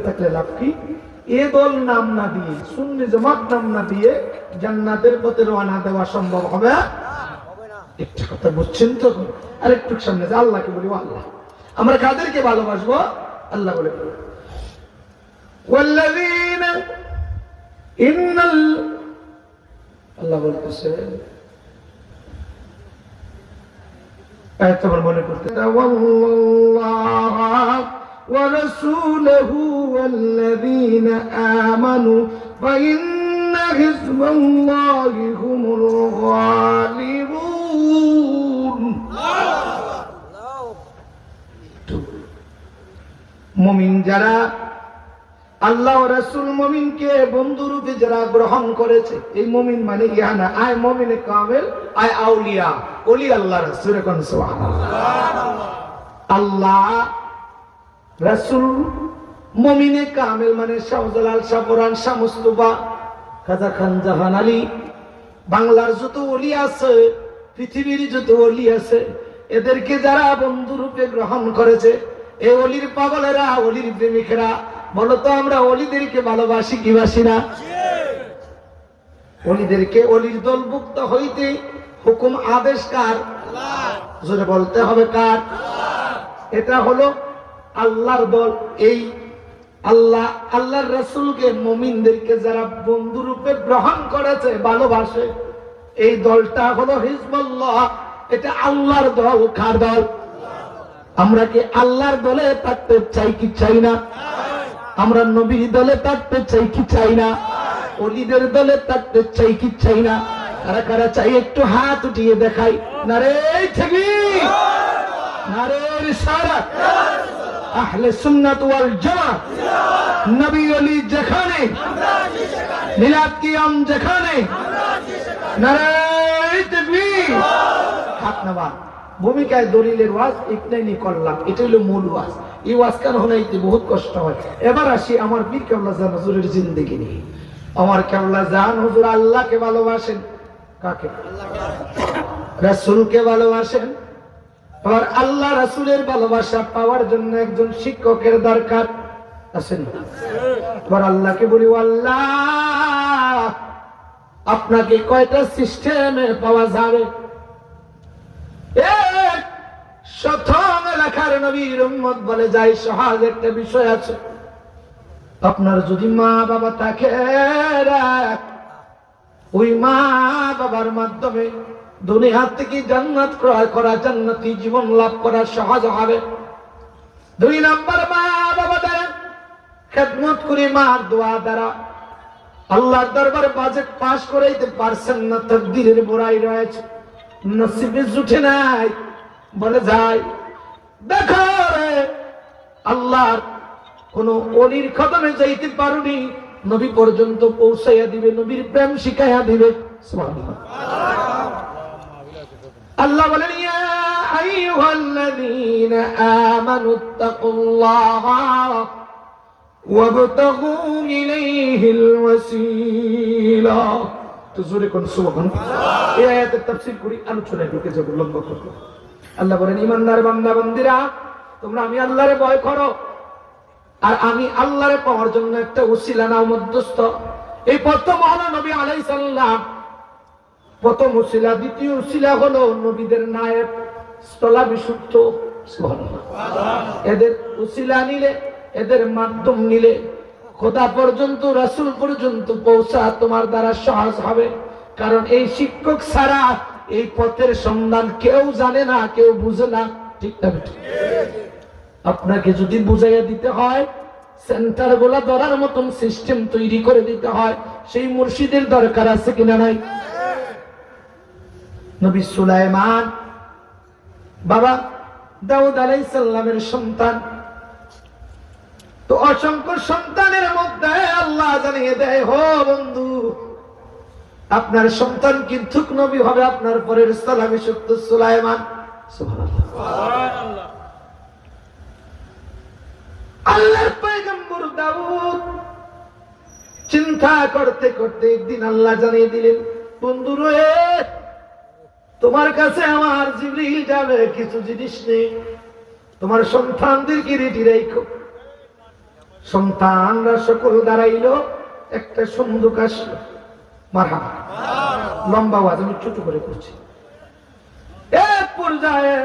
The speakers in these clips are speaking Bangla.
থাকলে লাভ কি? এ দল নাম না দিয়ে, সুন্নি জামাত নাম না দিয়ে জান্নাতের পথে রওনা দেওয়া সম্ভব হবে না। একটা কথা বুঝছেন তো? আরেকটু সামনে যে আল্লাহকে বলি, আল্লাহ আমরা কাদেরকে ভালোবাসবো? আল্লাহ বলে ওয়াল্লাযীনা ইন্নাল, আল্লাহ বলতেছে আয়াতটা মনে করতে, ওয়াল্লাহ ওয়া রাসূলুহু ওয়াল্লাযীনা আমানু ফাইন্না হিজবাল্লাহি হুমুল গালিবুন। মুমিন যারা, আল্লাহ ও রাসূল মুমিনকে বন্ধুরূপে যারা গ্রহণ করেছে, এই মুমিন মানে ইহানা আয় মুমিনে কামেল, আয় আউলিয়া, ওলি আল্লাহ রাসূল কোন সুবহানাল্লাহ। আল্লাহ রাসূল মুমিনে কামেল মানে শাহজালাল, শাহপুরান, শাহ মুস্তাফা, খাজা খান, জাহান আলী, বাংলার যত ওলি আছে, পৃথিবীর যত ওলি আছে, এদেরকে যারা বন্ধুরূপে গ্রহণ করেছে, এই ওলির পাগলেরা, ওলির প্রেমিকরা, বলতো আমরা ওলিদেরকে ভালোবাসি কি বাসি না? ওলিদেরকে, ওলির দলভুক্ত হইতে হুকুম আদেশ কার? জোরে বলতে হবে কার? এটা হলো আল্লাহর দল। এই আল্লাহ, আল্লাহর রাসূলকে, মুমিনদেরকে যারা বন্ধুরূপে গ্রহণ করেছে, ভালোবাসে, এই দলটা হলো হিজবুল্লাহ। এটা আল্লাহর দল। কার দল? আমরা কি আল্লাহর দলে থাকতে চাই কি চাই না? আমরা নবীর দলে থাকতে চাই কি চাই না? ওলিদের দলে থাকতে চাই কি চাই না? কারা কারা চাই একটু হাত উঠিয়ে দেখাই। নারে তাকবীর, নারে রিসালাত, আহলে সুন্নাত ওয়াল জামাত, নবী ওলি যেখানে, মিলাদ কিয়াম যেখানে, নারে তাকবীর। হাত নামা। ভূমিকায় দলিলের ওয়াজ একটাই করলাম, এটা হলো মূল ওয়াজ। এই ওয়াজ কান হনাইতে বহুত কষ্ট হয়। এবার আসি আমার পীর কেবলা জান হুজুরের জিন্দেগি নিয়ে। আমার কেবলা জান হুজুর আল্লাহকে ভালোবাসেন। কাকে? রাসূলকে ভালোবাসেন। আর আল্লাহ রাসূলের ভালোবাসা পাওয়ার জন্য একজন শিক্ষকের দরকার আছে না? আর আল্লাহকে বলি, আল্লাহ আপনাকে কয়টা সিস্টেমে পাওয়া যাবে? প্রথম এলাকার নবীর উম্মত বলে যায়, সহজ একটা বিষয় আছে। আপনার যদি মা বাবা থাকে, ওই মা বাবার মাধ্যমে দুনিয়া থেকে জান্নাত ক্রয় করা, জান্নাতি জীবন লাভ করা সহজ হবে। 2 নাম্বার, মা বাবা দ্বারা খেদমত করে, মার দোয়া দ্বারা আল্লাহর দরবারে বাজেট পাস করাইতে পারছেন না, তাকদীরের বোরাই রয়েছে, নসিবে জুটে নাই, বলে যায় দেখো রে, আল্লাহর কোন ওলির কদমে যাইতে পারুনি, নবী পর্যন্ত পৌঁছাইয়া দিবে, নবীর প্রেম শিখাইয়া দিবে। সুবহানাল্লাহ। আল্লাহ বলেন, ইয়া আইয়ুহাল্লাযীনা আমানুত্তাকুল্লাহা ওয়াবতাগু ইলাইহিল ওয়াসিলা। তো জোরে কোন সুবহানাল্লাহ। এই আয়াতের তাফসীর করি, আলোচনায় ঢুকে যাব, লম্বা করব। আল্লাহ বলেন, ইমানদার বান্দা বান্দীরা, তোমরা আমি আল্লাহরে ভয় করো, আর আমি আল্লাহরে পাওয়ার জন্য একটা উসিলা নাও, মধ্যস্থ। এই প্রথম হলো নবী আলাইহিস সালাম, প্রথম উসিলা। দ্বিতীয় উসিলা হলো নবীদের নায়েব, স্থলা বিশুদ্ধ। সুবহানাল্লাহ। এদের উসিলা নিলে, এদের মাধ্যম নিলে খোদা পর্যন্ত, রাসূল পর্যন্ত পৌঁছা তোমার দ্বারা সহজ হবে। কারণ এই শিক্ষক ছাড়া এই পথের সন্ধান কেউ জানে না, কেউ বুঝে না। ঠিক না? আপনাকে যদি বুঝাইয়া দিতে হয়, সেন্টার গুলা ধরার মতন সিস্টেম তৈরি করে দিতে হয়, সেই মুর্শিদের দরকার আছে কিনা নাই? নবী সুলাইমান বাবা দাউদ আলাইহিস সালামের সন্তান। তো অসংখ্য সন্তানের মধ্যে আল্লাহ জানিয়ে দেয়, হো বন্ধু, আপনার সন্তান কিন্তু নবী হবে, আপনার পরের সালামী সত্য সুলাইমান। সুবহানাল্লাহ। আল্লাহর পয়গম্বর দাউদ চিন্তা করতে করতে একদিন আল্লাহ জানিয়ে দিলেন, বন্ধু রে, তোমার কাছে আমার জিবরিল যাবে, কিছু জিনিস নেই, তোমার সন্তানদেরকে রেডি রাখো। সন্তানরা সকল দাঁড়াইল, একটা সন্দুক আসলো। মারহাবা, লম্বা আওয়াজ আমি ছোট করে করছি। এক পর্যায়ে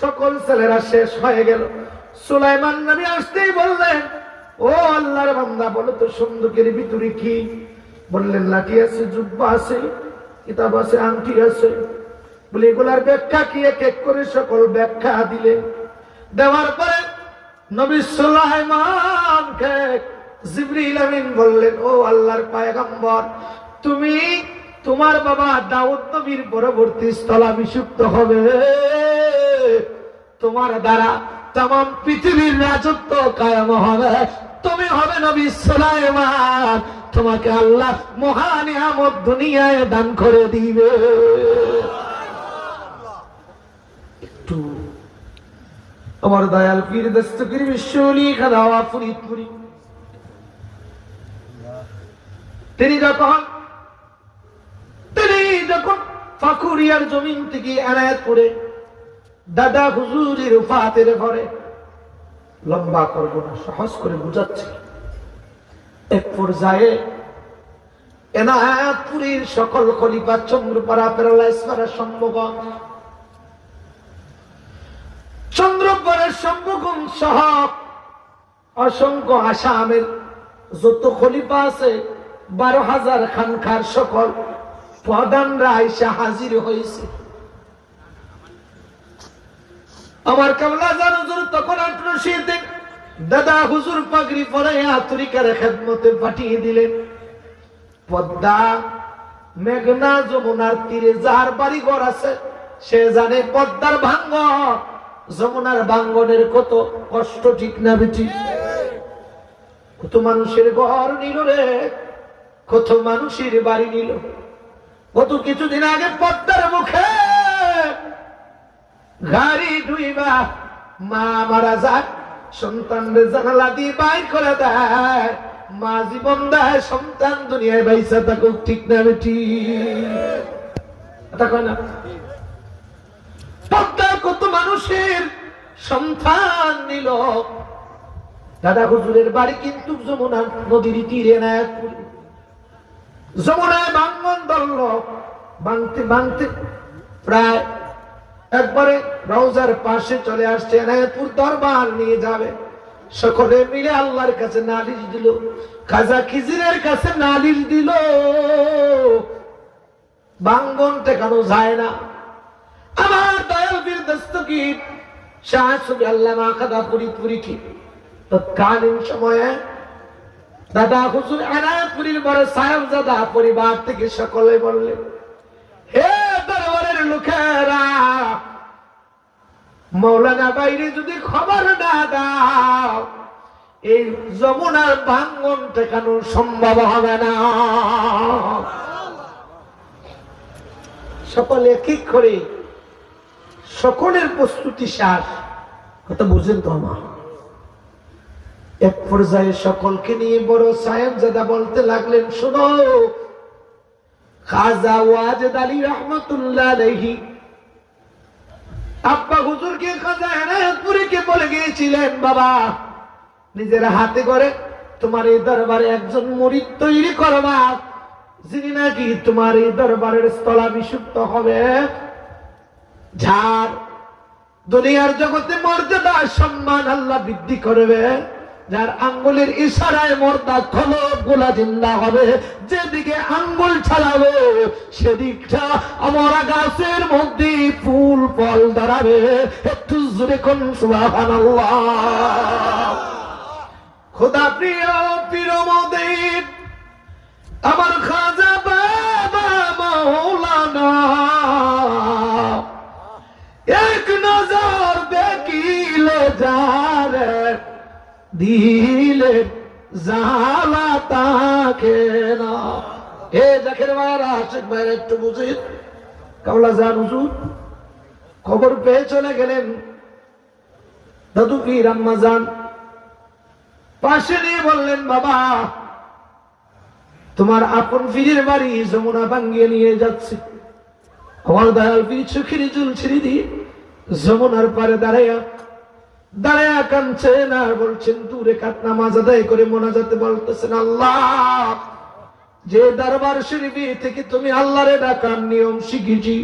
সকল ছেলেরা শেষ হয়ে গেল। সুলাইমান নবী আসতেই বললেন, ও আল্লাহর বান্দা, বলো তো সন্দুকের ভিতরে কি? বললেন, লাঠি আছে, জুব্বা আছে, কিতাব আছে, আংটি আছে। বলে এগুলার ব্যাখ্যা কি? এক এক করে সকল ব্যাখ্যা দিলেন। দেওয়ার পরে নবী সুলাইমানকে জিবরিল আমিন বললেন, ও আল্লাহর পয়গম্বর, তুমি তোমার বাবা দাউদ নবীর পরবর্তী স্থলাভিষিক্ত হবে। তোমার দ্বারা तमाम পৃথিবীর রাজত্ব কায়েম হবে। তুমি হবে নবী সুলাইমান। তোমাকে আল্লাহ মহা নিয়ামত দুনিয়ায় দান করে দিবে। একটু আমার দয়াল পীর দস্তগীর বিশ্বলি খাওয়া ফরিদপুরি, তিনি যখন ফাকুরিয়ার জমিন থেকে এনায়েতপুরে দাদা হুজুরের উফাতের ঘরে, লম্বা করব না, সহজ করে বুঝাচ্ছি। এক পর্যায়ে এনায়েতপুরীর সকল খলিফা চন্দ্রপাড়া, পেরালাইসপাড়া, সম্ভবগঞ্জ, চন্দ্রপাড়ার সম্ভবগঞ্জ সহ অসংখ্য আসামের যত খলিফা আছে 12,000 খানকার সকল প্রধানরা আইসা হাজির হয়েছে। আমার কামলা জান হুজুর তখন 1800 দাদা হুজুর পাগড়ি পরাইয়া তরিকার খেদমতে পাঠিয়ে দিলেন। পদ্মা, মেঘনা, যমুনার তীরে যার বাড়ি ঘর আছে সে জানে পদ্মার ভাঙ্গন, যমুনার ভাঙ্গনের কত কষ্ট, ঠিক না বেটি? কত মানুষের ঘর নিল রে, কত মানুষের বাড়ি নিল। কত কিছুদিন আগে পদ্মার মুখে গাড়ি ডুইবা মা মারা যায়, সন্তানদের জানালা দিয়ে বাইর করে দেয়, মা জীবন দেয়, সন্তান দুনিয়ায় বাইসা থাকুক, ঠিক না বেটি? না পদ্মা কত মানুষের সন্তান নিল। দাদা হুজুরের বাড়ি কিন্তু যমুনা নদীর তীরে এনায়েতপুর। যমুনায় ভাঙ্গন ধরল, ভাঙতে ভাঙতে প্রায় একবারে রওজার পাশে চলে আসছে। এনায়েতপুর দরবার নিয়ে যাবে, সকলে মিলে আল্লাহর কাছে নালিশ দিল, খাজা খিজিরের কাছে নালিশ দিল। ভাঙ্গন টেকানো যায় না। আমার দয়াল বীর দস্তগীর শাহ সুফি আল্লামা খাজা ফরিদপুরি কি তৎকালীন সময়ে দাদা হুজুর এনায়েতপুরীর বড় সাহেবজাদা পরিবার থেকে সকলে বললেন, হে দরবারের লোকেরা, মৌলানা বাইরে যদি খবর না দাও, এই যমুনার ভাঙ্গন টেকানো সম্ভব হবে না। সকলে কি করে সকলের প্রস্তুতি শেষ, কথা বুঝেন তো আমার। এক পর্যায়ে সকলকে নিয়ে বড় সাহেবজাদা বলতে লাগলেন, শোনো, খাজা ওয়াজেদ আলী রহমতুল্লাহ আলাইহি আব্বা হুজুরকে খাজা এনায়েতপুরীকে বলে গিয়েছিলেন, বাবা নিজের হাতে করে তোমার এই দরবারে একজন মুরিদ তৈরি করবা, যিনি নাকি তোমার এই দরবারের স্থলাভিষিক্ত হবে, যার দুনিয়ার জগতে মর্যাদা সম্মান আল্লাহ বৃদ্ধি করবে, যার আঙ্গুলের ইশারায় মর্দা খলক গুলা জিন্দা হবে, যেদিকে আঙ্গুল ছাড়াবে সেদিকটা আমরা গাছের মধ্যে ফুল ফল দাঁড়াবে। একটু জোরে কোন সুবহানাল্লাহ। খোদা প্রিয় পীর মোদের আমার খাজা বাবা মাওলানা এক নজর দেখিলে যারে দিলে জালা তাকে না। এ জাকের ভাইরা, আশিক ভাইরা একটু বুঝিত। কামলা জান হুজুর খবর পেয়ে চলে গেলেন। দাদু পীর আম্মা জান পাশে নিয়ে বললেন, বাবা তোমার আপন পীরের বাড়ি যমুনা ভাঙ্গিয়ে নিয়ে যাচ্ছে। আমার দয়াল পীর চোখের চুল ছিঁড়ে দিয়ে যমুনার পারে দাঁড়াইয়া দাঁড়ায় কাঁদছেন আর বলছেন, 2 রাকাত নামাজ আদায় করে মোনাজাতে বলতেছেন, আল্লাহ, যে দরবার শরীফে থেকে তুমি আল্লাহরে ডাকার নিয়ম শিখেছি,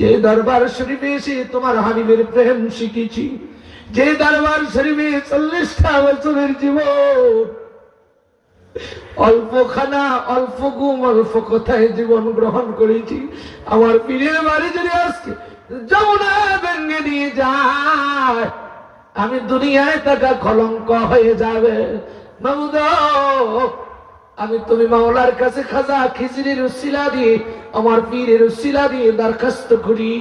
যে দরবার শরীফে এসে তোমার হাবিবের প্রেম শিখেছি, যে দরবার শরীফে 40টা বছরের জীবন, অল্প খানা, অল্প ঘুম, অল্প কথায় জীবন গ্রহণ করেছি, আমার পীরের বাড়ি যদি আজকে যমুনা ভেঙে নিয়ে যায়, আমি দুনিয়ায় থাকা কলঙ্ক হয়ে যাবে। মাবুদ, আমি তুমি মাওলার কাছে খাজা খিচড়ির উসিলা দিয়ে, আমার পীরের উসিলা দিয়ে দরখাস্ত করি,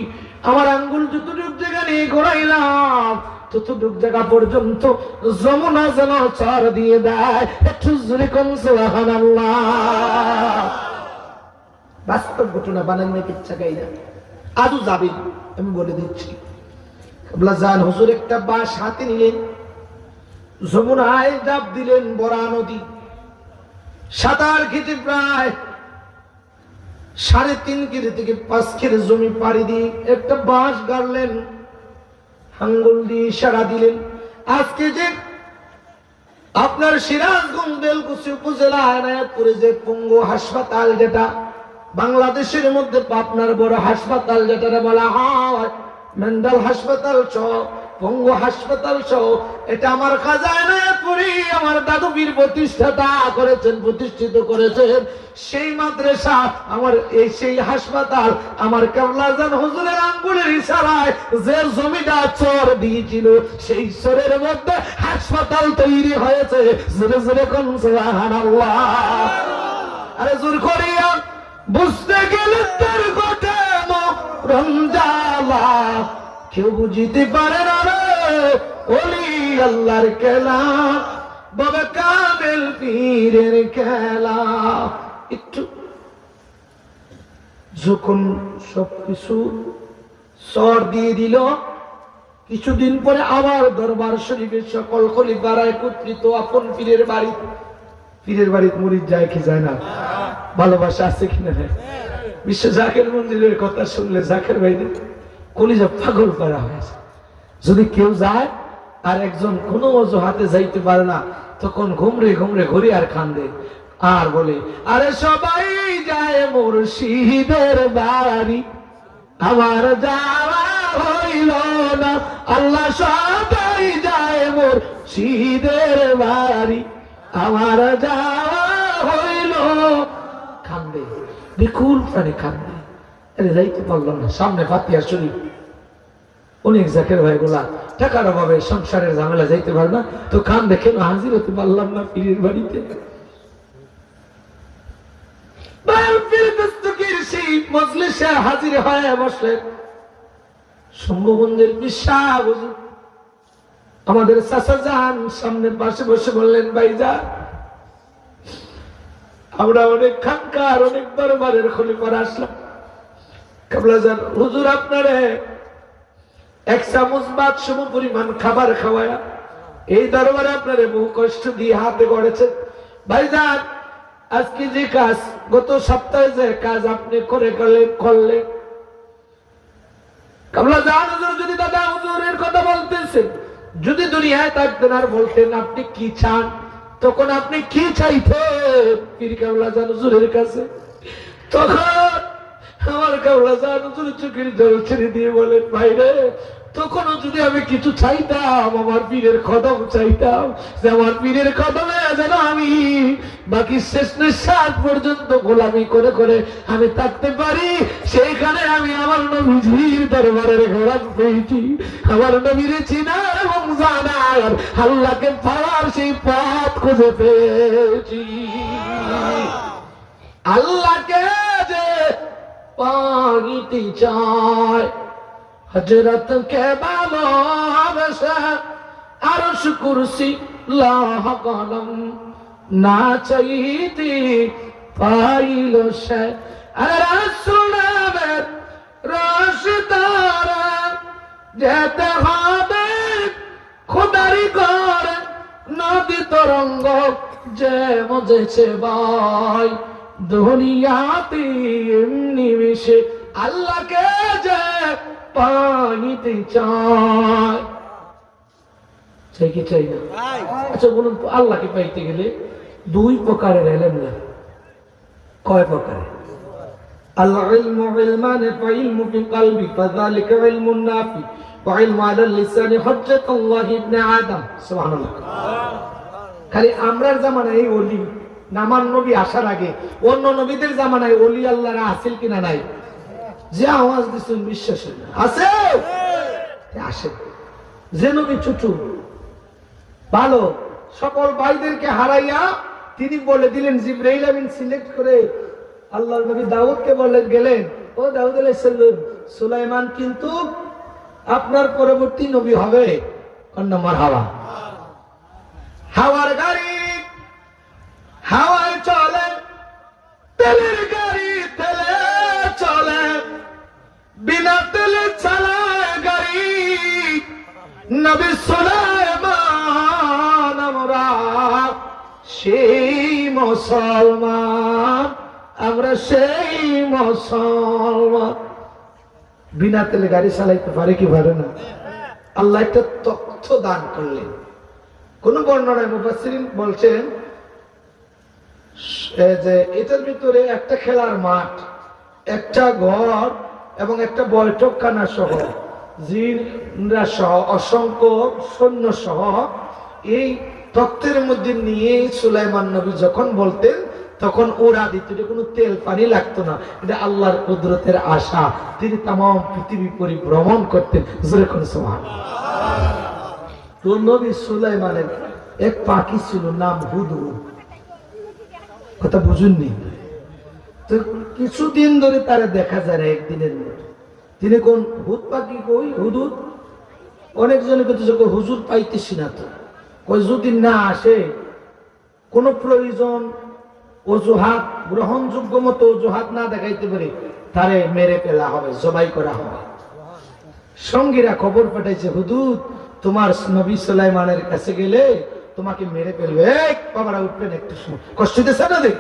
আমার আঙ্গুল যতটুক জায়গা নিয়ে ঘোরাইলাম ততটুক জায়গা পর্যন্ত যমুনা যেন চর দিয়ে দেয়। একটু জোরে কোন সুবহানাল্লাহ। বাস্তব ঘটনা বানানোর ইচ্ছা গাই না, আজও যাবেন, আমি বলে দিচ্ছি। জান হুজুর একটা বাঁশ হাতে নিলেন, যমুনায় জাপ দিলেন, বরা নদী, সাঁতার কেটে প্রায় 3.5 কেজি থেকে 5 কেজি জমি পাড়ি দিয়ে একটা বাঁশ গাড়লেন, আঙ্গুল দিয়ে ইশারা দিলেন। আজকে যে আপনার সিরাজগঞ্জ বেলকুচি উপজেলা এনায়েতপুরে যে পঙ্গু হাসপাতাল, যেটা বাংলাদেশের মধ্যে পাবনার বড় হাসপাতাল যেটা বলা হয়, মেন্টাল হাসপাতাল সহ পঙ্গু হাসপাতাল সহ, এটা আমার খাজা এনায়েতপুরি আমার দাদু পীর প্রতিষ্ঠাতা করেছেন, প্রতিষ্ঠিত করেছেন। সেই মাদ্রাসা আমার সেই হাসপাতাল আমার কেবলাজান হুজুরের আঙ্গুলের ইশারায় যে জমিটা চর দিয়েছিল, সেই চরের মধ্যে হাসপাতাল তৈরি হয়েছে। জোরে জোরে কোন সুবহানাল্লাহ। আরে জোর করিয়া বুঝতে গেলে তোর গোটে রমজালা, কেউ বুঝিতে পারে না রে ওলি আল্লাহর খেলা, বাবা কামেল পীরের খেলা। একটু যখন সবকিছু সর দিয়ে দিল, কিছুদিন পরে আবার দরবার শরীফের সকল খলিফারা একত্রিত আপন পীরের বাড়ি। পীরের বাড়িতে মুরিদ যায় কি যায় না? ভালোবাসা আছে কিনা? বিশ্ব জাকের মন্দিরের কথা শুনলে জাকের ভাইদের কলিজা পাগল করা হয়েছে। যদি কেউ যায় আর একজন কোনো অজুহাতে যাইতে পারে না, তখন ঘুমরে ঘুমরে ঘুরে আর কান্দে আর বলে, আরে সবাই যায় মুর্শিদের বাড়ি, আমার যাওয়া হইল না। আল্লাহ, সবাই যায় মুর্শিদের বাড়ি, আমার যাওয়া হইল। কান্দে, বিকুল প্রাণী কান্দে, আরে যাইতে পারলাম না। সামনে ফাতিহা শরীফ, অনেক জাকের ভাই গুলা টাকার অভাবে সংসারের ঝামেলা যাইতে পারে না, তো কান দেখে হাজির হতে পারলাম না পীরের বাড়িতে। সেই মজলিসে হাজির হয়ে বসলেন শম্ভুগঞ্জের বিশ্বাস হুজুর, আমাদের চাচা যান সামনের পাশে বসে বললেন, ভাইজান, আমরা অনেক খানকার অনেক দরবারের খলিফার আসলাম, কাবলাজান হুজুর আপনারে 1 চামচ ভাত সম পরিমাণ খাবার খাওয়ায়া এই দরবারে আপনারে বহু কষ্ট দিয়ে হাতে গড়েছেন। ভাইজান, আজকে যে কাজ, গত সপ্তাহে যে কাজ আপনি করলেন, কাবলাজান হুজুর যদি দাদা হুজুরের কথা বলতেছেন, যদি দুনিয়ায় থাকতেন আর বলতেন আপনি কি চান, তখন আপনি কি চাইতেন পীর কাবলাজান হুজুরের কাছে? তখন আমার কাবলাজান হুজুর চোখের জল ছেড়ে দিয়ে বলেন, ভাই রে, তখনও যদি আমি কিছু চাইতাম, আমার পীরের কদম চাইতাম, যে আমার পীরের কদমে যেন আমি বাকি শেষ নিঃশ্বাস পর্যন্ত গোলামি করে করে আমি থাকতে পারি, সেইখানে আমি আমার নবীজির দরবারের ঘোরাক পেয়েছি। আমার নবীর চিনার এবং জানার, আল্লাহকে পাওয়ার সেই পথ খুঁজে পেয়েছি। আল্লাহকে যে পাইতে চায়, হযরত কে ভালোবাসা, আরশ কুরসি লৌহ কলম না চাইতে পাইল সে। আরে রাসূল নামের রাশিদার যেতে হবে খোদারি করে, নদী তরঙ্গ যে মজেছে ভাই দুনিয়াতে নিমিশে, আল্লাহকে যে পাইতে চায়। চাই কি চাই না? আচ্ছা বলুন তো, আল্লাহকে পাইতে গেলে দুই প্রকারের ইলম লাগে। কয় প্রকারের? আল ইলমু ইলমান ফাইলমু ফি কলবি ফাযালিকা ইলমুন নাফি ওয়া ইলমু আলা লিসানি হুজ্জাতুল্লাহ ইবনে আদম। সুবহানাল্লাহ। খালি আমরার জামানায় এই ওলি, নামান নবী আসার আগে অন্য নবীদের জামানায় ওলি আল্লাহরা আসিল কিনা নাই? যে আওয়াজ দিচ্ছেন বিশ্বাস আছে, আসে। যে নবী ছোট ভালো, সকল ভাইদেরকে হারাইয়া তিনি বলে দিলেন, জিবরাইল আমিন সিলেক্ট করে আল্লাহর নবী দাউদকে বলে গেলেন, ও দাউদ আলাইহিস সালাম, সুলাইমান কিন্তু আপনার পরবর্তী নবী হবে। কন্নামার হাওয়া, হাওয়ার গাড়ি হাওয়ায় চলে, তেলের গাড়ি তেলে চলে, বিনা তেলে চালায় গাড়ি নবী সুলাইমান। আমরা সেই মুসলমান, আমরা সেই মুসলমান। বিনা তেলে গাড়ি চালাইতে পারে কি পারে না? আল্লাহ একটা তথ্য দান করলেন। কোন বর্ণনায় মুফাসসিরিন বলছেন যে এটার ভিতরে একটা খেলার মাঠ, একটা ঘর এবং একটা বৈঠকখানা সহ, জিনরা সহ, অসংখ্য সৈন্য সহ এই তত্ত্বের মধ্যে নিয়ে সুলাইমান নবী যখন বলতেন তখন ওরা দিত। এটা কোনো তেল পানি লাগতো না, এটা আল্লাহর কুদরতের আশা। তিনি তাম পৃথিবী পরিভ্রমণ করতেন। তো নবী সুলাইমানের এক পাখি ছিল, নাম হুদহুদ। কথা বুঝুননি তো? কিছুদিন ধরে তারা দেখা যায় না, একদিনের মধ্যে। তিনি কোন হুদ পাখি, কই হুদুদ? অনেকজনে কিন্তু হুজুর পাইতেছি না তো, কই যদি না আসে কোন প্রয়োজন, অজুহাত, গ্রহণযোগ্য মতো অজুহাত না দেখাইতে পারে, তারে মেরে ফেলা হবে, জবাই করা হবে। সঙ্গীরা খবর পাঠাইছে, হুদুদ তোমার নবী সুলাইমানের কাছে গেলে তোমাকে মেরে ফেলবে। বাবারা উঠবেন, একটু কষ্ট দিতেছে না? দেখ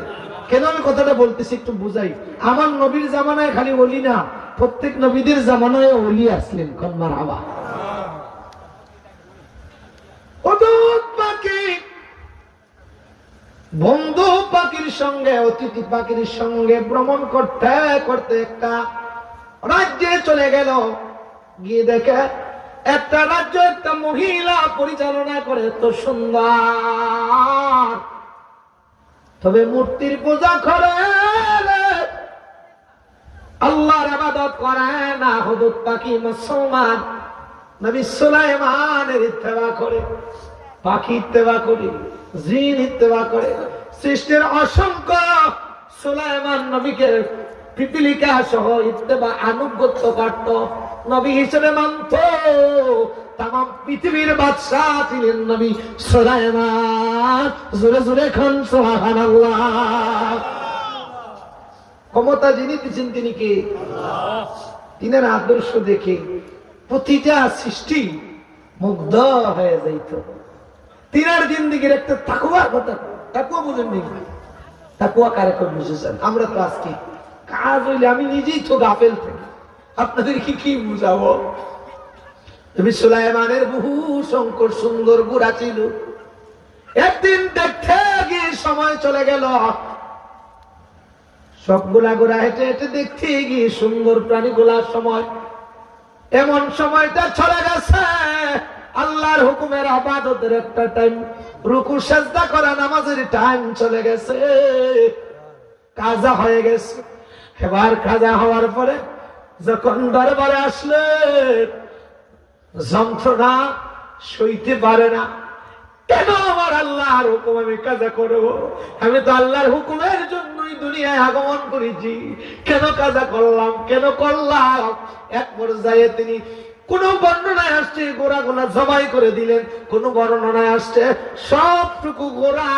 কেন আমি কথাটা বলতেছি একটু বুঝাই। আমার নবীর জামানায় খালি ওলি না, প্রত্যেক নবীদের জামানায় ওলি আসলেন। কন্মার হাওয়া। বন্ধু পাখির সঙ্গে, অতিথি পাখির সঙ্গে ভ্রমণ করতে করতে একটা রাজ্যে চলে গেল। গিয়ে দেখে একটা রাজ্য একটা মহিলা পরিচালনা করে, এত সুন্দর, তবে মূর্তির পূজা করে, আল্লাহর ইবাদত করে না। হুদুদ পাখি মুসলমান, নবী সুলাইমানের ইত্তেবা করে, পাখি ইত্তেবা করে, জিন ইত্তেবা করে, সৃষ্টির অসংখ্য সুলাইমান নবীকে পিপিলিকা সহ ইত্তেবা আনুগত্য করত, নবী হিসেবে মানত। তামাম পৃথিবীর বাদশাহ ছিলেন নবী সুলাইমান। জোরে জোরে খান সুবহানাল্লাহ। ক্ষমতা যিনি দিচ্ছেন তিনি কে? তিনার আদর্শ দেখে প্রতিটা সৃষ্টি মুগ্ধ হয়ে যাইত। তিনার জিন্দেগির একটা তাকওয়া কথা, তাকওয়া বুঝেন নাকি? তাকওয়া কারে বুঝেছেন? আমরা তো আজকে কাজ হইলে আমি নিজেই তো গাফেল থাকি, আপনাদেরকে কি বুঝাবো? নবী সুলাইমানের বহু সংকট সুন্দর গুড়া ছিল। একদিন দেখতে গিয়ে সময় চলে গেল, সবগুলা গোড়া হেঁটে হেঁটে দেখতে গিয়ে সুন্দর প্রাণীগুলার সময়, এমন সময়টা চলে গেছে আল্লাহর হুকুমের ইবাদতের একটা টাইম, রুকু সিজদা করা নামাজের টাইম চলে গেছে, কাজা হয়ে গেছে। এবার কাজা হওয়ার পরে যখন দরবারে আসলে যন্ত্রণা সইতে পারে না। কেন আমার আল্লাহর হুকুম আমি কাজা করব? আমি তো আল্লাহর হুকুমের জন্যই দুনিয়ায় আগমন করেছি, কেন কাজা করলাম, কেন করলাম? এক পর্যায়ে তিনি, কোন বর্ণনায় আসছে গোড়া গোলা জবাই করে দিলেন, কোন বর্ণনায় আসছে সবটুকু গোড়া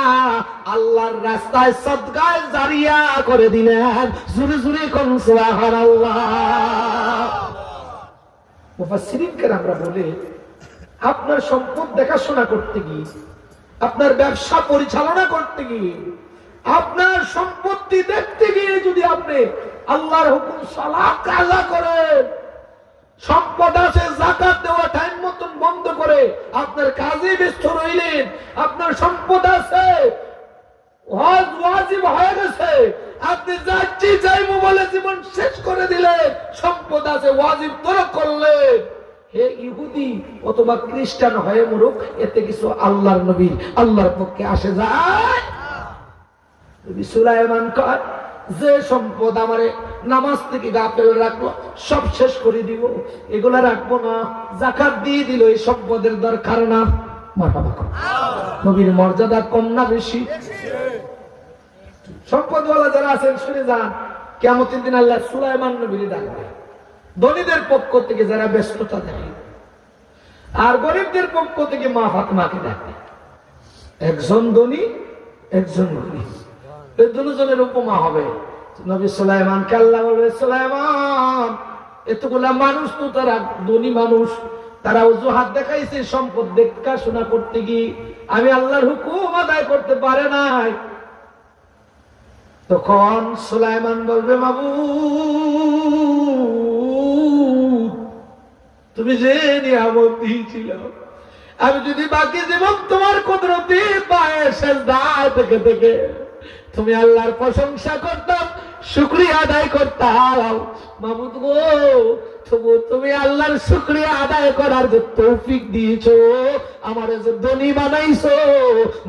আল্লাহর রাস্তায় সদকায় জারিয়া করে দিলেন। জোরে জোরে কোন সুবহানাল্লাহ। মুফাসসিরিন কেরামরা বলে, আপনার সম্পদ দেখাশোনা করতে গিয়ে, আপনার ব্যবসা পরিচালনা করতে গিয়ে, আপনার সম্পত্তি দেখতে গিয়ে যদি আপনি আল্লাহর হুকুম সালাত কাজা করেন, সম্পদ আছে জাকাত দেওয়া টাইম মতন বন্ধ করে আপনার কাজে ব্যস্ত রইলেন, আপনার সম্পদ আছে, হজ ওয়াজিব হয়ে গেছে, আপনি যাচ্ছি যাইবো বলে জীবন শেষ করে দিলেন, সম্পদ আছে ওয়াজিব তরক করলেন। হে ইহুদি অথবা খ্রিস্টান হয়ে মরুক, এতে কিছু আল্লাহর নবীর আল্লাহর পক্ষে আসে যায়। নবী সুলাইমান কয়, যে সম্পদ আমারে নামাজ থেকে গাফেল রাখলো সব শেষ করে দিব, এগুলা রাখবো না, যাকাত দিয়ে দিল, এই সম্পদের দরকার না। মারহাবা। নবীর মর্যাদা কম না বেশি? সম্পদওয়ালা যারা আছেন শুনে যান, কিয়ামতের দিন আল্লাহ সুলাইমান নবীর ডাকবে। ধনীদের পক্ষ থেকে যারা ব্যস্ততা থাকে, আর গরিবদের পক্ষ থেকে মা ফাতেমাকে ডাকবে। একজন ধনী, একজন গরিব, এই দুজনের উপমা হবে। নবী সুলাইমানকে আল্লাহ বলবে, সুলাইমান এতগুলা মানুষ তো তারা ধনী মানুষ, তারা অজুহাত দেখাইছে সম্পদ দেখাশোনা করতে গিয়ে আমি আল্লাহর হুকুম আদায় করতে পারে নাই। তখন সুলাইমান বলবে, মাবুদ তুমি যে নিয়ামত দিয়েছিল, আমি যদি বাকি জীবন তোমার কুদরতি পায়ে সেজদায় থেকে থেকে তুমি আল্লাহর প্রশংসা করতাম, শুকরিয়া আদায় করতাম, মাবুদ গো তবু তুমি আল্লাহর শুকরিয়া আদায় করার যে তৌফিক দিয়েছো, আমার যে ধনী বানাইছো,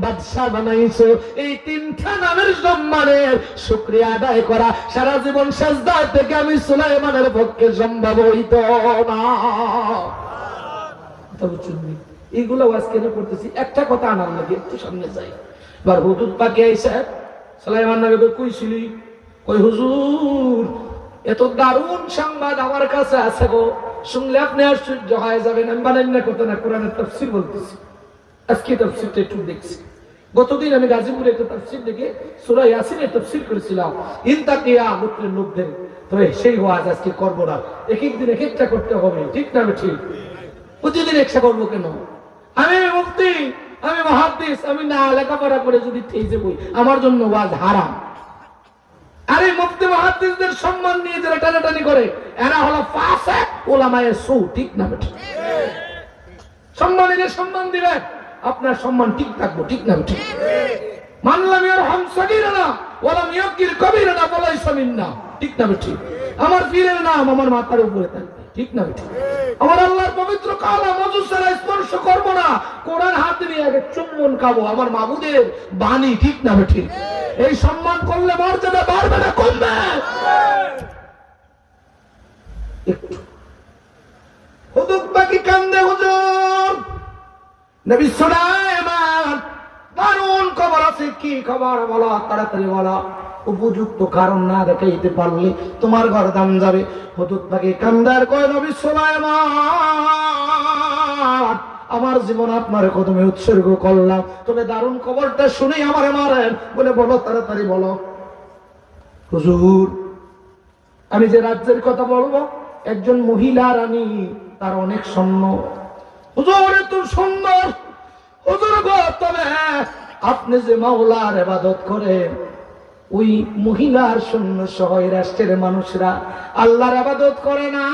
বাদশা বানাইছো, এই তিনটা নামের সম্মানের শুকরিয়া আদায় করা সারা জীবন সেজদা থেকে আমি সুলাইমানের পক্ষে সম্ভব হইত না। এইগুলো আজ কেন করতেছি, একটা কথা আনার লাগে, একটু সামনে যাই। এবার হুজুর পাকে আইসা সুলাইমান নবীকে কইছিলি, কই হুজুর এত দারুণ সংবাদ আমার কাছে আছে গো, শুনলে আপনি আশ্চর্য হয়ে যাবেন। আমি বানাই না কথা না, কোরআনের তাফসীর বলতেছি। আজকে তাফসীরটা একটু দেখছি। গতদিন আমি গাজীপুরে একটা তাফসীর দেখে সূরা ইয়াসিনের তাফসীর করেছিলাম, ইনতাকিয়া মুসলিম লোকদের। তবে সেই ওয়াজ আজকে করব না, এক এক দিন এক একটা করতে হবে, ঠিক না? ঠিক, প্রতিদিন একটা করবো কেন? আমি মুফতি, আমি মুহাদ্দিস, আমি না লেখাপড়া করে যদি ঠেইছে বই, আমার জন্য ওয়াজ হারাম। আরে মুফতি মুহাদ্দিসদের সম্মান নিয়ে যারা টানাটানি করে, এরা হলো ফাসিক উলামায়ে সু, ঠিক না? ঠিক, সম্মানীদের সম্মান দিবে, আপনার সম্মান ঠিক থাকবো, ঠিক না? ঠিক, মানলাম ইয়ারহাম সাগীরানা ওয়ালাম ইয়াকির কবীরানা ফালাইসা মিন্না, ঠিক না? ঠিক, আমার পীরের নাম আমার মাথার উপরে থাকবে, ঠিক না? ঠিক, আমার আল্লাহর পবিত্র কালাম ওযু ছাড়া স্পর্শ করব না, কোরআন হাতে নিয়ে আগে চুম্বন খাবো, আমার মাবুদের বাণী, ঠিক না? ঠিক, এই সম্মান করলে মর্যাদা বাড়বে না কমবে? হুজুর বাকি কান্দে, হুজুর নবী সুলাইমান দারুণ খবর আছে। কি খবর বলো, তাড়াতাড়ি বলো। উপযুক্ত কারণ না দেখাইতে পারলে তোমার ঘর দাম যাবে। হুজুর বাকি কান্দার কয়, নবী সুলাইমান আমার জীবন আপনার কদমে উৎসর্গ করলাম, তবে দারুণ খবরটা শুনেই আমারে মারেন বলে, বলো তাড়াতাড়ি বলো। হুজুর আমি যে রাজ্যের কথা বলবো, একজন মহিলা রানী, তার অনেক সৈন্য। হুজুর এত সুন্দর, হুজুর গো তবে আপনি যে মাওলার ইবাদত করেন, ওই মহিলার সৈন্য সহ রাষ্ট্রের মানুষরা আল্লাহর ইবাদত করে না।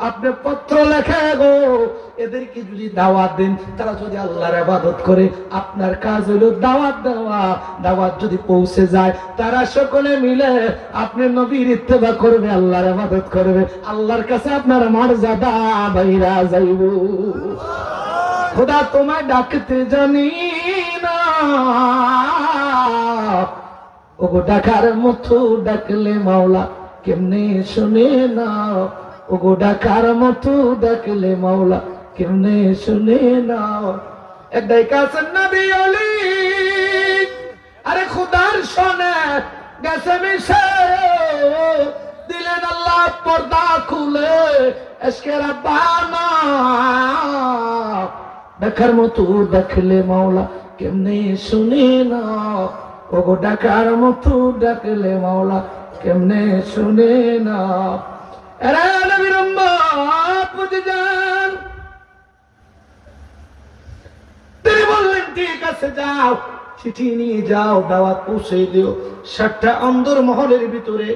আপনি পত্র লেখে গো, এদেরকে যদি দাওয়াত দেন, তারা যদি আল্লাহর ইবাদত করে, আপনার কাজ হলো দাওয়াত দেওয়া। দাওয়াত যদি পৌঁছে যায়, তারা সকলে মিলে আপনি নবীর ইত্তেবা করবে, আল্লাহর ইবাদত করবে, আল্লাহর কাছে আপনার মর্যাদা বাইরা যাইব। খোদা তোমায় ডাকতে জানি না, ওগো ডাকার মতো ডাকলে মাওলা কেমনে শুনে না, ওগো ডাকার মতো ডাকলে মাওলা কেমনে শুনে না। একটাই কাছেন নবী ওলি, আরে খোদার শোনে গেছে মিশে, দিলেন আল্লাহ পর্দা খুলে, এসকে রাব্বানা ডাকার মতো ডাকলে মাওলা কেমনে শুনে না, ওগো ডাকার মতো ডাকলে মাওলা কেমনে শুনে না। এরা নবীর উম্মত বুঝে যান। তিনি বললেন, ঠিক আছে যাও, চিঠি নিয়ে যাও, দাওয়াত পৌঁছে দিও। 7টা অন্দর মহলের ভিতরে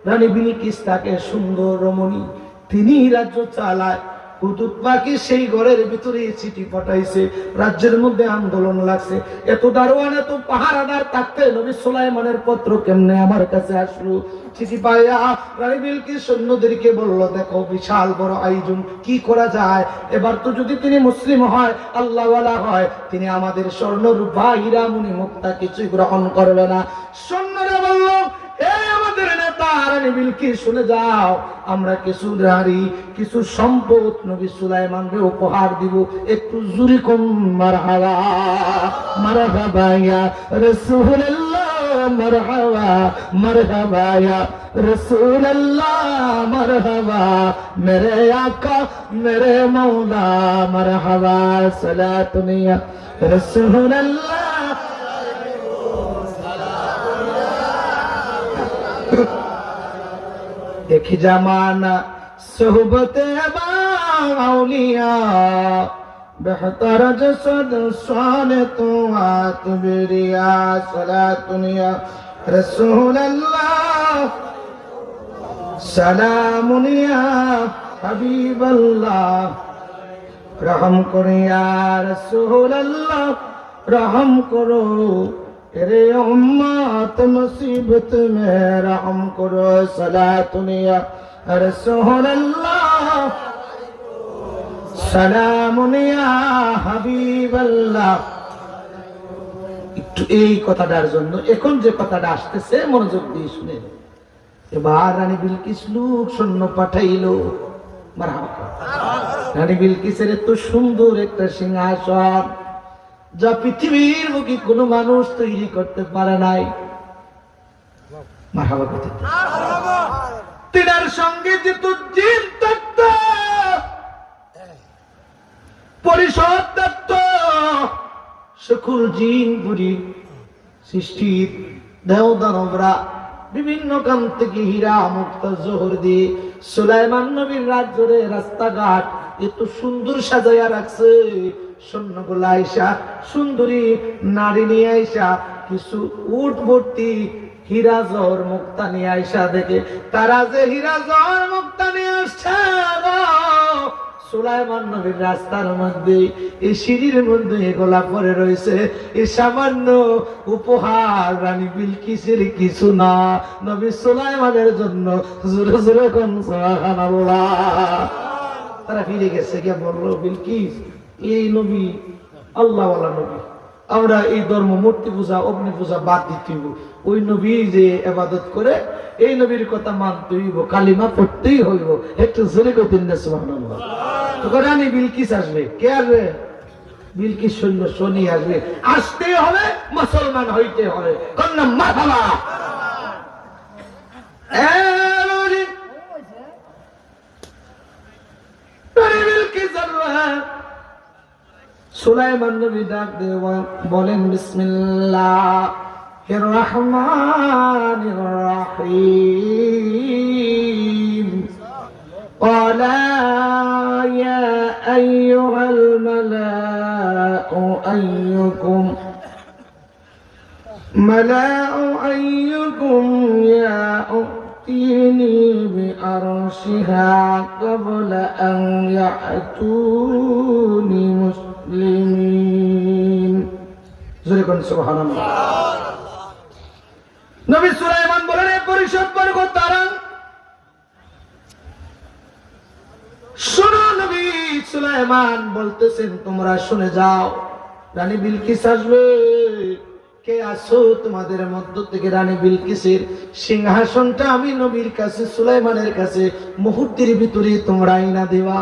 রানী বিলকিস তাকে সুন্দর রমণী, তিনি রাজ্য চালায়। হুতুত পাখি সেই ঘরের ভিতরে চিঠি পাঠাইছে, রাজ্যের মধ্যে আন্দোলন লাগছে, এত দারোয়ান এত পাহারাদার থাকতে নবী সুলাইমানের পত্র কেমনে আমার কাছে আসলো? চিঠি পাইয়া রানী বিলকিস সৈন্যদেরকে বলল, দেখো বিশাল বড় আয়োজন, কি করা যায়? এবার তো যদি তিনি মুসলিম হয়, আল্লাহওয়ালা হয়, তিনি আমাদের স্বর্ণ রূপা হীরা মণি মুক্তা কিছুই গ্রহণ করবে না। সৈন্যরা বলল, আমাদের নেতা রানী বিলকিস শুনে যাও, আমরা কিছু নারী কিছু সম্পদ নবী সুলাইমানকে উপহার দিব। একটু জোরে কোন মারহাবা, মারহাবা ইয়া রাসূলুল্লাহ, মারহাবা মারহাবা ইয়া রাসূলুল্লাহ, মারহাবা মেরে আকা মেরে মৌলা, মারহাবা সালাতুন ইয়া রাসূলুল্লাহ। एक जमाना सोहबते औलिया, बेहतर जसद शान तो आत बिरिया, सलातुनिया रसूल अल्लाह, सलामुनिया हबीब अल्लाह, रहम करो या रसूल अल्लाह, रहम करो तेरे उम्मत मुसीबत में रहम करो, सलातुन या रसूल अल्लाह, सलामुन या हबीब अल्लाह। একটু এই কথাটার জন্য এখন যে কথাটা আসতেছে মনোযোগ দিয়ে শুনে। এবার রানী বিলকিস লোক সৈন্য পাঠাইলো, মারহাবা। রানী বিলকিসের এত সুন্দর একটা সিংহাসন যা পৃথিবীর বুকে কোনো মানুষ তৈরি করতে পারে নাই। মারহাবা করতে তিনার সঙ্গে যে জিন থাকত, পরিষদ থাকত, সকল জিন পুরি সৃষ্টির দেহ দানবরা বিভিন্ন কাম থেকে হীরা মুক্তা জোহর দিয়ে সুলাইমান নবীর রাজ্যে রাস্তাঘাট এত সুন্দর সাজাইয়া রাখছে। সৈন্যগুলা আইসা সুন্দরী নারী নিয়ে আইসা কিছু উট ভর্তি হীরা জহর মুক্তা নিয়ে আইসা দেখে তারা যে হীরা জহর মুক্তা নিয়ে আসছে, সুলাইমান নবীর রাস্তার মধ্যে এই সিঁড়ির মধ্যে এগুলা পরে রয়েছে, এই সামান্য উপহার রানী বিলকিসের কিছু না, নবী সুলাইমানের জন্য। জোরে জোরে কোন সুবহানাল্লাহ। তারা ফিরে গেছে, গিয়ে বলল, বিলকিস এই নবী আল্লাহওয়ালা নবী, আমরা এই ধর্ম মূর্তি পূজা অগ্নি পূজা বাদ দিতে হইব, ওই নবী যে ইবাদত করে এই নবীর কথা মানতে হইব, কালিমা পড়তেই হইব। একটু জোরে কইতেন না সুবহানাল্লাহ। তো রানী বিলকিস আসবে, কে আসবে? বিলকিস সৈন্য শনি আসবে, আসতে হবে, মুসলমান হইতে হবে। কন্যা মারহাবা। সুলাইমান নবী ডাক দিয়ে বলেন, বিসমিল্লাহির রহমানির রহিম। قال يا أيها الملأ أيكم يأتيني بعرشها قبل أن يأتوني মুসলিমিন। জোরে কোন সুবহানাল্লাহ। নবী সুলাইমান বলেন, এই পরিষদ বর্গ তারা শোনো। নবী সুলাইমান বলতেছেন, তোমরা শুনে যাও, রানী বিলকিস আসবে। কে আসো তোমাদের মধ্য থেকে? রানী বিলকিসের সিংহাসনটা আমি নবীর কাছে সুলাইমানের কাছে মুহূর্তের ভিতরে তোমরা আইনা দেবা।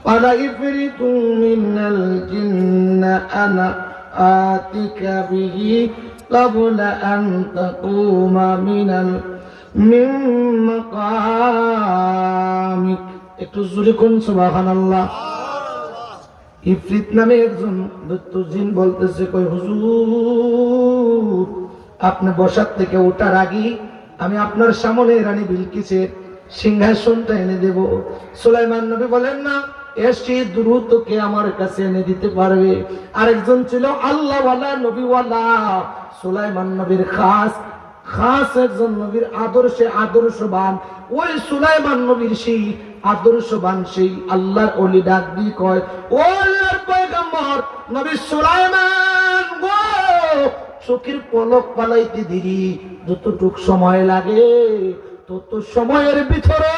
পালা ইফরিতু মিনাল জিন্না আনা আতিকা বিহি ক্বাবলা আন তাকুমা মিন মাকামিক। একটু জোরে কোন সুবহানাল্লাহ। ইফরিত নামে একজন দৈত্য জিন বলতেছে, কই হুজুর, আপনি বসার থেকে ওঠার আগে আমি আপনার সামনে রানী বিলকিসের সিংহাসনটা এনে দেব। সুলাইমান নবী বলেন, না, এসে দ্রুত কে আমার কাছে এনে দিতে পারবে? আরেকজন ছিল আল্লাহওয়ালা নবীওয়ালা, সুলাইমান নবীর খাস একজন নবীর আদর্শে আদর্শবান ওই সুলাইমান নবীর সেই আদর্শবান সেই আল্লাহর ওলি ডাক দিয়ে কয়, ও আল্লাহর পয়গম্বর নবী সুলাইমান গো, চোখের পলক পালাইতে দেরি যতটুক সময় লাগে তত সময়ের ভিতরে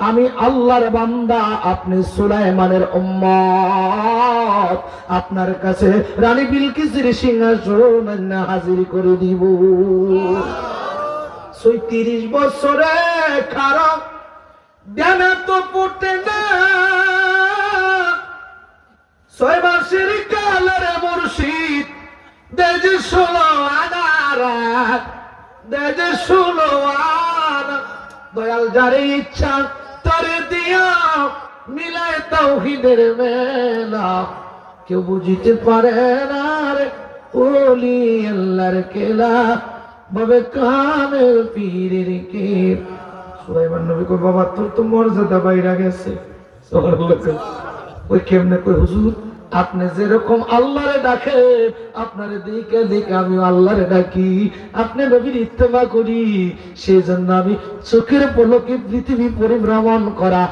আমি আল্লাহর বান্দা আপনি সুলাইমানের উম্মত আপনার কাছে রানী বিলকিসের সিংহাসন হাজির করে দিব। ৩৬ বছরে কারো জ্ঞানে তো পড়তে না, ৬ মাসের কালের মুর্শিদ দেজে ১৬ আনার দেজে ১৬ আনা দয়াল যারে ইচ্ছা তারে দিয়া মিলায় তাওহীদের মেলা, কেউ বুঝিতে পারে না রে ওলি আল্লাহর খেলা বাবে কামেল পীরের কে। সুলাইমান নবী কই, বাবা তোর তো মর্যাদা বাইরে গেছে। ওই কেমনে কই, হুজুর আপনি যেরকম আল্লাহরে ডাকেন আপনারে দেখে দেখে আমি আল্লাহরে ডাকি, আপনি নবীর ইত্তেবা করি, সেই জন্য আমি চোখের পলকে পৃথিবী পরিভ্রমণ করা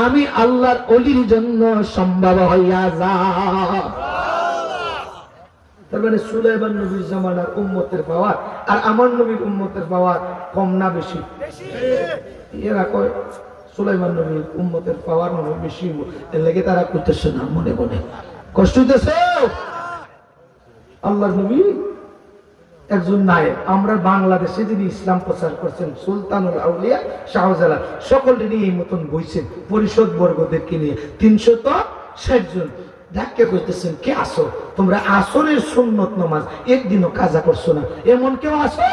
আমি আল্লাহর অলির জন্য সম্ভব হইয়া যা। তার মানে সুলাইমান নবীর জামানার উম্মতের পাওয়ার আর আমার নবীর উম্মতের পাওয়ার কম না বেশি? এরা কয় সুলাইমান নবীর উম্মতের পাওয়ার মনে বেশি, এর লেগে তারা করতেছে না, মনে মনে কষ্ট হইতেছে। আল্লাহর নবী একজন নায়েব, আমরা বাংলাদেশে যিনি ইসলাম প্রচার করছেন সুলতানুল আউলিয়া শাহজালাল, সকলেরই এই মতন বইছেন পরিষদ বর্গদেরকে নিয়ে ৩৬০ জন ধাক্কা করতেছেন, কে আসো তোমরা আসরের সুন্নত নামাজ একদিনও কাজা করছো না, এমন কেউ আসো?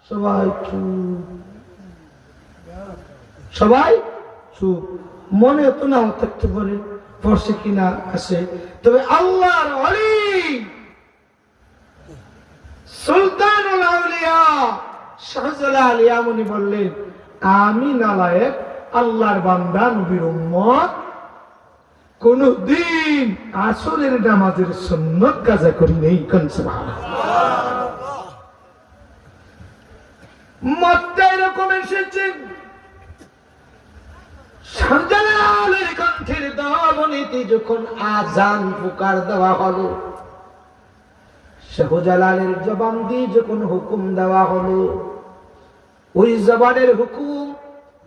সবাই সবাই চুপ, মনে তো নাও থাকতে পারে পড়ছে কিনা আসে, তবে আল্লাহর ওলি সুলতানুল আউলিয়া শাহজালাল ইয়ামানি বললেন, আমি নালায়েক আল্লাহর বান্দা নবীর উম্মত কোনদিন আসরের নামাজের সুন্নত কাজা করি নেই। কোন সুবহানাল্লাহ, মতটা এরকম এসেছে। শাহজালালের কণ্ঠের ধ্বনিতে যখন আজান পুকার দেওয়া হলো, শাহজালালের জবান দিয়ে যখন হুকুম দেওয়া হলো, ওই জবানের হুকুম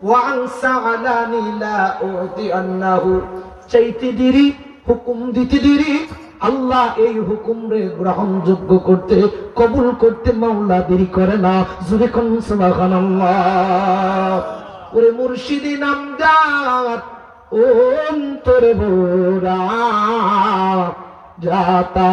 ওয়ানসা আলানি লা উতি আন্নাহু, চাইতে দেরি হুকুম দিতে দেরি, আল্লাহ এই হুকুম রে গ্রহণযোগ্য করতে কবুল করতে মাওলা দেরি করে না। জোরে কোন সুবহানাল্লাহ। ওরে মুর্শিদি নামদার অন্তরে ভরা যাতা